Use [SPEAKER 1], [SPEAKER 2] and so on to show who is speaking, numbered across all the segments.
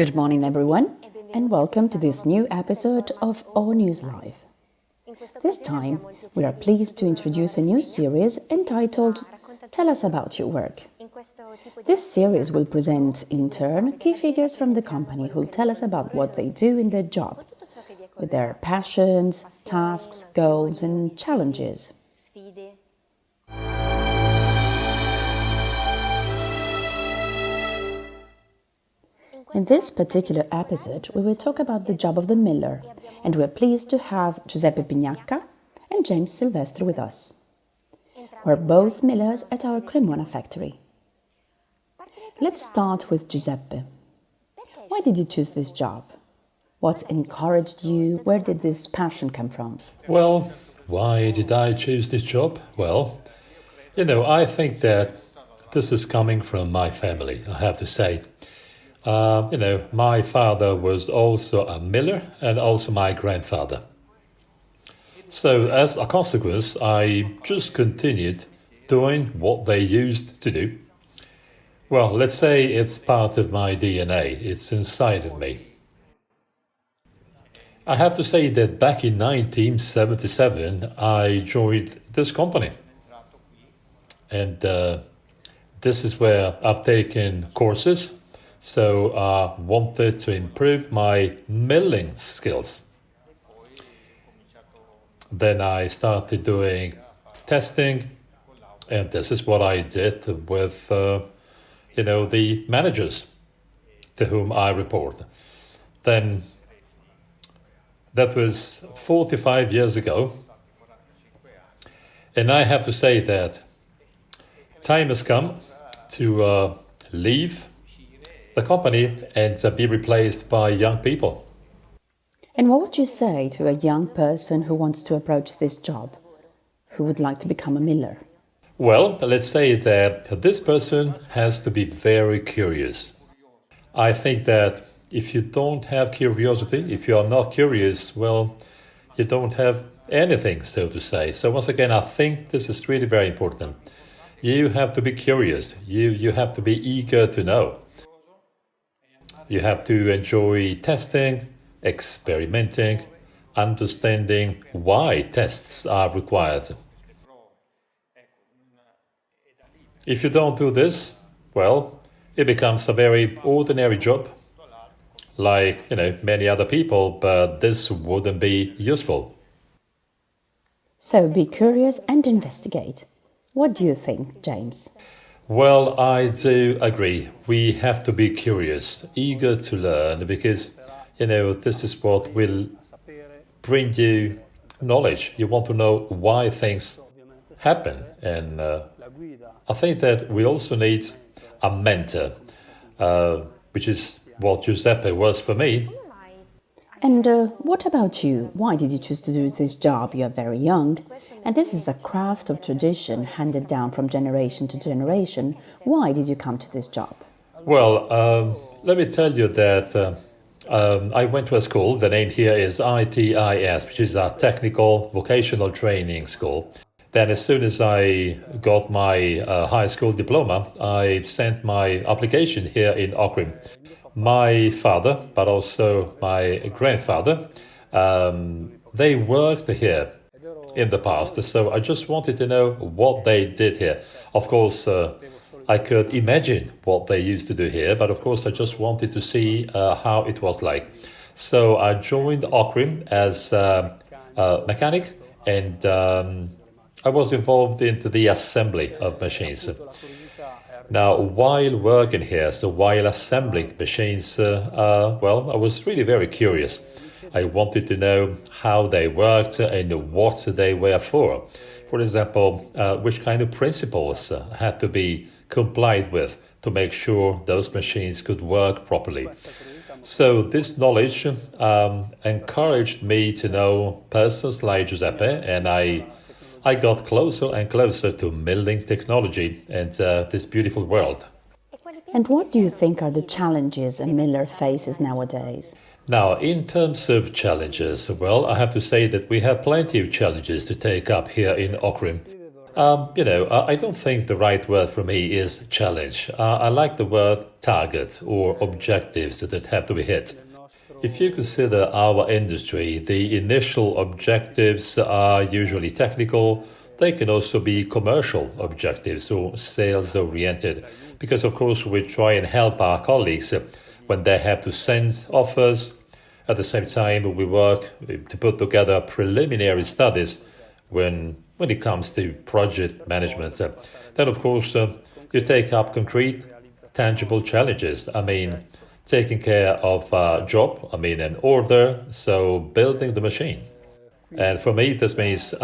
[SPEAKER 1] Good morning, everyone, and welcome to this new episode of our NEWSLIVE. This time, we are pleased to introduce a new series entitled Tell Us About Your Work. This series will present, in turn, key figures from the company who will tell us about what they do in their job, with their passions, tasks, goals, and challenges. In this particular episode, we will talk about the job of the miller, and we're pleased to have Giuseppe Pignacca and James Silvestre with us. We're both millers at our Cremona factory. Let's start with Giuseppe. Why did you choose this job? What encouraged you? Where did this passion come from?
[SPEAKER 2] Well, why did I choose this job? Well, I think that this is coming from my family, I have to say. My father was also a miller and also my grandfather. So as a consequence, I just continued doing what they used to do. Well, let's say it's part of my DNA. It's inside of me. I have to say that back in 1977, I joined this company. And this is where I've taken courses. So I wanted to improve my milling skills. Then I started doing testing, and this is what I did with, the managers to whom I report. Then that was 45 years ago, and I have to say that time has come to leave the company and be replaced by young people.
[SPEAKER 1] And what would you say to a young person who wants to approach this job, who would like to become a miller?
[SPEAKER 2] Well, let's say that this person has to be very curious. I think that if you don't have curiosity, if you are not curious, well, you don't have anything, so to say. So once again, I think this is really very important. You have to be curious. You have to be eager to know. You have to enjoy testing, experimenting, understanding why tests are required. If you don't do this, well, it becomes a very ordinary job, like, many other people, but this wouldn't be useful.
[SPEAKER 1] So be curious and investigate. What do you think, James?
[SPEAKER 2] Well, I do agree. We have to be curious, eager to learn, because, this is what will bring you knowledge. You want to know why things happen. And I think that we also need a mentor, which is what Giuseppe was for me.
[SPEAKER 1] And what about you? Why did you choose to do this job? You are very young, and this is a craft of tradition handed down from generation to generation. Why did you come to this job?
[SPEAKER 2] Well, let me tell you that I went to a school. The name here is ITIS, which is a technical vocational training school. Then as soon as I got my high school diploma, I sent my application here in Okrim. My father, but also my grandfather, they worked here in the past. So I just wanted to know what they did here. Of course, I could imagine what they used to do here, but of course I just wanted to see how it was like. So I joined Okrim as a mechanic, and I was involved into the assembly of machines. Now, while working here, so while assembling machines, I was really very curious. I wanted to know how they worked and what they were for. For example, which kind of principles had to be complied with to make sure those machines could work properly. So this knowledge encouraged me to know persons like Giuseppe, and I got closer and closer to milling technology and this beautiful world.
[SPEAKER 1] And what do you think are the challenges a miller faces nowadays?
[SPEAKER 2] Now, in terms of challenges, well, I have to say that we have plenty of challenges to take up here in Okrim. I don't think the right word for me is challenge. I like the word target or objectives that have to be hit. If you consider our industry, the initial objectives are usually technical. They can also be commercial objectives or sales oriented, because of course we try and help our colleagues when they have to send offers. At the same time, we work to put together preliminary studies when it comes to project management. Then, of course, you take up concrete, tangible challenges. I mean, taking care of a job, an order, so building the machine. And for me, this means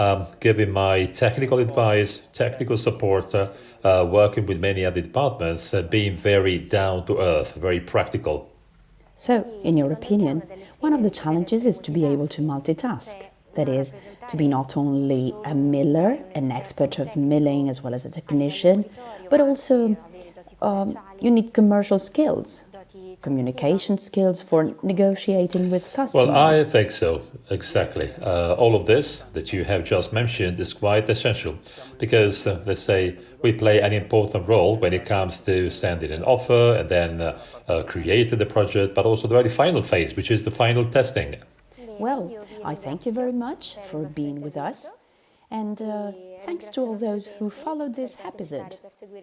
[SPEAKER 2] giving my technical advice, technical support, working with many other departments, being very down to earth, very practical.
[SPEAKER 1] So, in your opinion, one of the challenges is to be able to multitask. That is, to be not only a miller, an expert of milling as well as a technician, but also you need commercial skills, communication skills for negotiating with customers.
[SPEAKER 2] Well, I think so, exactly. All of this that you have just mentioned is quite essential because, let's say, we play an important role when it comes to sending an offer and then creating the project, but also the very final phase, which is the final testing.
[SPEAKER 1] Well, I thank you very much for being with us. And thanks to all those who followed this episode.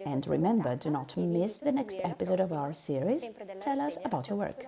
[SPEAKER 1] And remember, do not miss the next episode of our series. Tell us about your work.